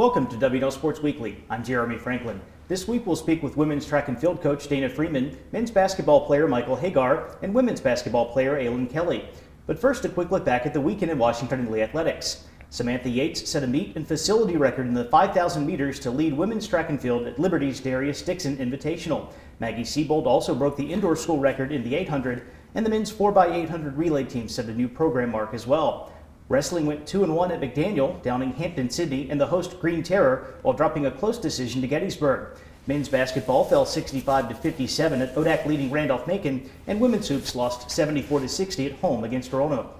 Welcome to W&L Sports Weekly. I'm Jeremy Franklin. This week we'll speak with women's track and field coach Dana Freeman, men's basketball player Michael Hegar, and women's basketball player Ailyn Kelly. But first, a quick look back at the weekend in Washington in Lee athletics. Samantha Yates set a meet and facility record in the 5,000 meters to lead women's track and field at Liberty's Darius Dixon Invitational. Maggie Siebold also broke the indoor school record in the 800, and the men's 4x800 relay team set a new program mark as well. Wrestling went 2-1 at McDaniel, downing Hampton-Sydney and the host Green Terror while dropping a close decision to Gettysburg. Men's basketball fell 65-57 at ODAC leading Randolph-Macon, and women's hoops lost 74-60 at home against Roanoke.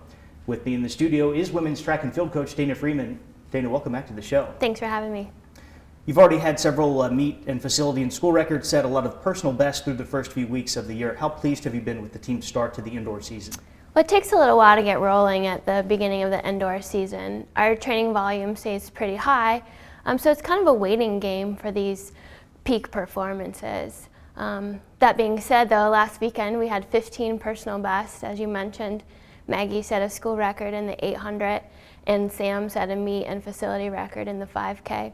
With me in the studio is women's track and field coach Dana Freeman. Dana, welcome back to the show. Thanks for having me. You've already had several meet and facility and school records set, a lot of personal bests through the first few weeks of the year. How pleased have you been with the team's start to the indoor season? Well, it takes a little while to get rolling at the beginning of the indoor season. Our training volume stays pretty high, so it's kind of a waiting game for these peak performances. That being said, though, last weekend we had 15 personal bests, as you mentioned. Maggie set a school record in the 800, and Sam set a meet and facility record in the 5K.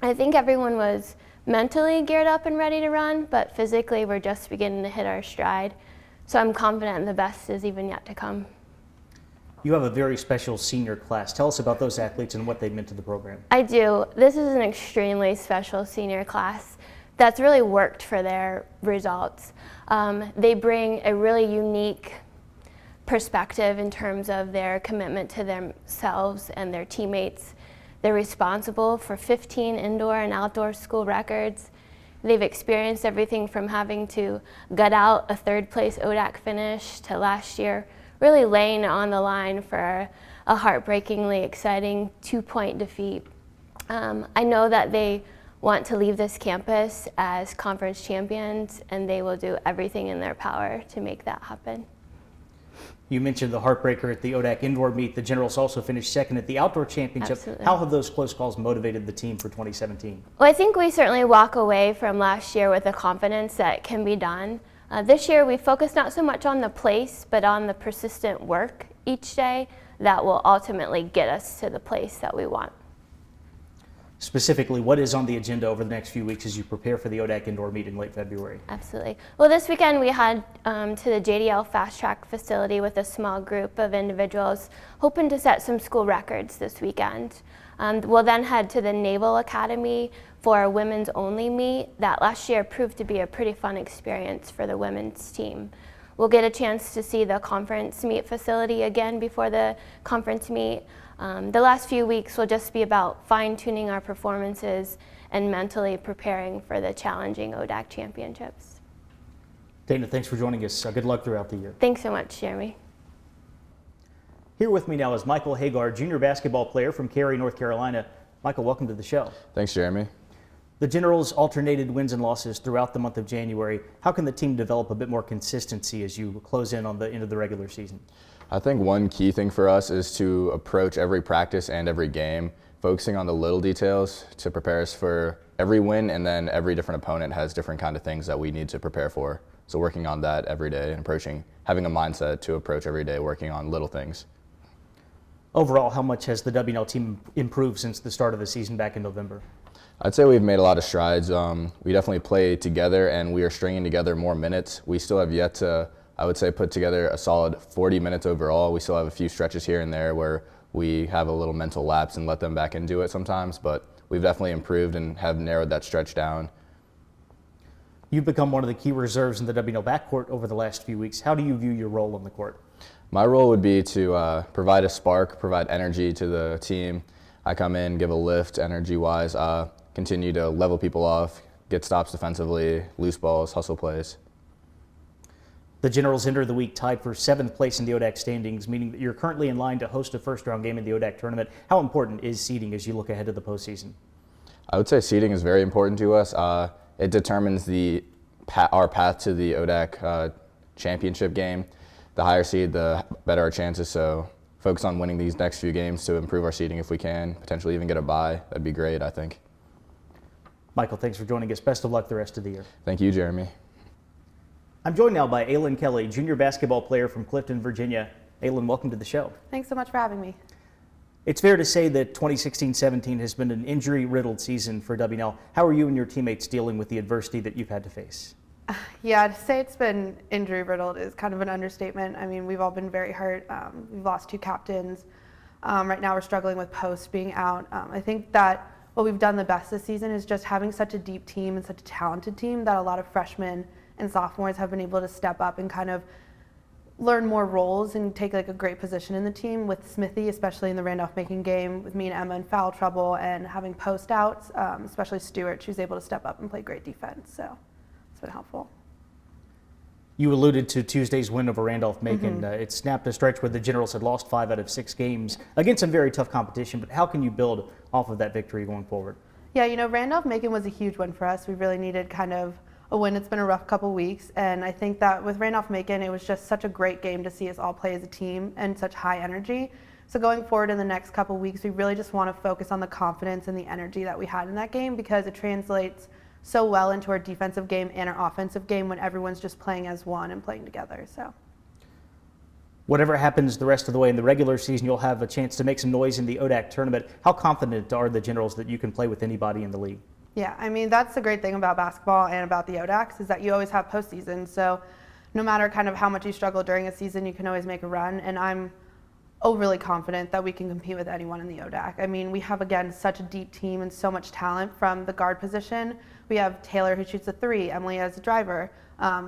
I think everyone was mentally geared up and ready to run, but physically we're just beginning to hit our stride. So I'm confident the best is even yet to come. You have a very special senior class. Tell us about those athletes and what they meant to the program. I do. This is an extremely special senior class that's really worked for their results. They bring a really unique perspective in terms of their commitment to themselves and their teammates. They're responsible for 15 indoor and outdoor school records. They've experienced everything from having to gut out a third-place ODAC finish to last year really laying it on the line for a heartbreakingly exciting 2-point defeat. I know that they want to leave this campus as conference champions, and they will do everything in their power to make that happen. You mentioned the heartbreaker at the ODAC indoor meet. The Generals also finished second at the outdoor championship. Absolutely. How have those close calls motivated the team for 2017? Well, I think we certainly walk away from last year with a confidence that can be done. This year we focused not so much on the place, but on the persistent work each day that will ultimately get us to the place that we want. Specifically, what is on the agenda over the next few weeks as you prepare for the ODAC indoor meet in late February? Absolutely. Well, this weekend we head to the JDL Fast Track facility with a small group of individuals hoping to set some school records this weekend. We'll then head to the Naval Academy for a women's only meet that last year proved to be a pretty fun experience for the women's team. We'll get a chance to see the conference meet facility again before the conference meet. The last few weeks will just be about fine-tuning our performances and mentally preparing for the challenging ODAC championships. Dana, thanks for joining us. Good luck throughout the year. Thanks so much, Jeremy. Here with me now is Michael Hegar, junior basketball player from Cary, North Carolina. Michael, welcome to the show. Thanks, Jeremy. The Generals alternated wins and losses throughout the month of January. How can the team develop a bit more consistency as you close in on the end of the regular season? I think one key thing for us is to approach every practice and every game, focusing on the little details to prepare us for every win, and then every different opponent has different kind of things that we need to prepare for. So working on that every day and having a mindset to approach every day, working on little things. Overall, how much has the W&L team improved since the start of the season back in November? I'd say we've made a lot of strides. We definitely play together, and we are stringing together more minutes. We still have yet to, I would say, put together a solid 40 minutes overall. We still have a few stretches here and there where we have a little mental lapse and let them back into it sometimes, but we've definitely improved and have narrowed that stretch down. You've become one of the key reserves in the W&L backcourt over the last few weeks. How do you view your role on the court? My role would be to provide a spark, provide energy to the team. I come in, give a lift energy-wise, continue to level people off, get stops defensively, loose balls, hustle plays. The Generals enter the week tied for 7th place in the ODAC standings, meaning that you're currently in line to host a first-round game in the ODAC tournament. How important is seeding as you look ahead to the postseason? I would say seeding is very important to us. It determines our path to the ODAC championship game. The higher seed, the better our chances, so focus on winning these next few games to improve our seeding if we can, potentially even get a bye. That'd be great, I think. Michael, thanks for joining us. Best of luck the rest of the year. Thank you, Jeremy. I'm joined now by Ailyn Kelly, junior basketball player from Clifton, Virginia. Ailyn, welcome to the show. Thanks so much for having me. It's fair to say that 2016-17 has been an injury-riddled season for W&L. How are you and your teammates dealing with the adversity that you've had to face? Yeah, to say it's been injury-riddled is kind of an understatement. I mean, we've all been very hurt. We've lost 2 captains. Right now we're struggling with Post being out. I think that what we've done the best this season is just having such a deep team and such a talented team that a lot of freshmen and sophomores have been able to step up and kind of learn more roles and take like a great position in the team, with Smithy, especially in the Randolph-Macon game, with me and Emma in foul trouble, and having post outs, especially Stewart. She was able to step up and play great defense, so it's been helpful. You alluded to Tuesday's win over Randolph-Macon. It snapped a stretch where the Generals had lost 5 out of 6 games against some very tough competition, but how can you build off of that victory going forward? Yeah, you know, Randolph-Macon was a huge win for us. We really needed kind of a win. It's been a rough couple weeks, and I think that with Randolph-Macon, it was just such a great game to see us all play as a team and such high energy. So going forward in the next couple weeks, we really just want to focus on the confidence and the energy that we had in that game, because it translates so well into our defensive game and our offensive game when everyone's just playing as one and playing together. So whatever happens the rest of the way in the regular season, you'll have a chance to make some noise in the ODAC tournament. How confident are the Generals that you can play with anybody in the league? Yeah, I mean, that's the great thing about basketball and about the ODACs, is that you always have postseason. So no matter kind of how much you struggle during a season, you can always make a run. And I'm overly confident that we can compete with anyone in the ODAC. I mean, we have, again, such a deep team and so much talent from the guard position. We have Taylor, who shoots a 3, Emily as a driver.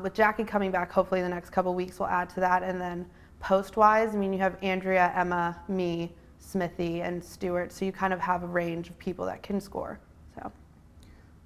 With Jackie coming back, hopefully in the next couple weeks, we'll add to that. And then post-wise, I mean, you have Andrea, Emma, me, Smithy, and Stewart. So you kind of have a range of people that can score. So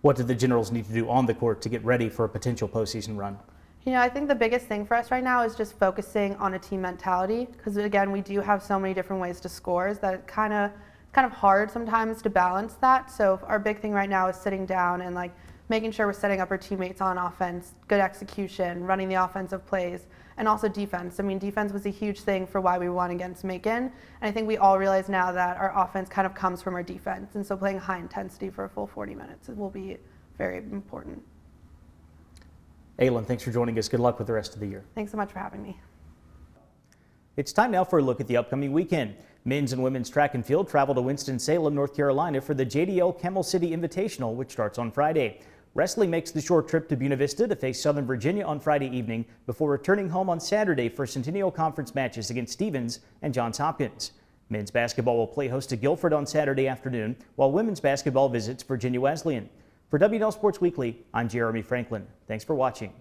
what do the Generals need to do on the court to get ready for a potential postseason run? You know, I think the biggest thing for us right now is just focusing on a team mentality, because again, we do have so many different ways to score, is that it's kind of hard sometimes to balance that. So our big thing right now is sitting down and like making sure we're setting up our teammates on offense, good execution, running the offensive plays, and also defense. I mean, defense was a huge thing for why we won against Macon, and I think we all realize now that our offense kind of comes from our defense, and so playing high intensity for a full 40 minutes will be very important. Ailyn, thanks for joining us. Good luck with the rest of the year. Thanks so much for having me. It's time now for a look at the upcoming weekend. Men's and women's track and field travel to Winston-Salem, North Carolina for the JDL Camel City Invitational, which starts on Friday. Wrestling makes the short trip to Buena Vista to face Southern Virginia on Friday evening before returning home on Saturday for Centennial Conference matches against Stevens and Johns Hopkins. Men's basketball will play host to Guilford on Saturday afternoon, while women's basketball visits Virginia Wesleyan. For W&L Sports Weekly, I'm Jeremy Franklin. Thanks for watching.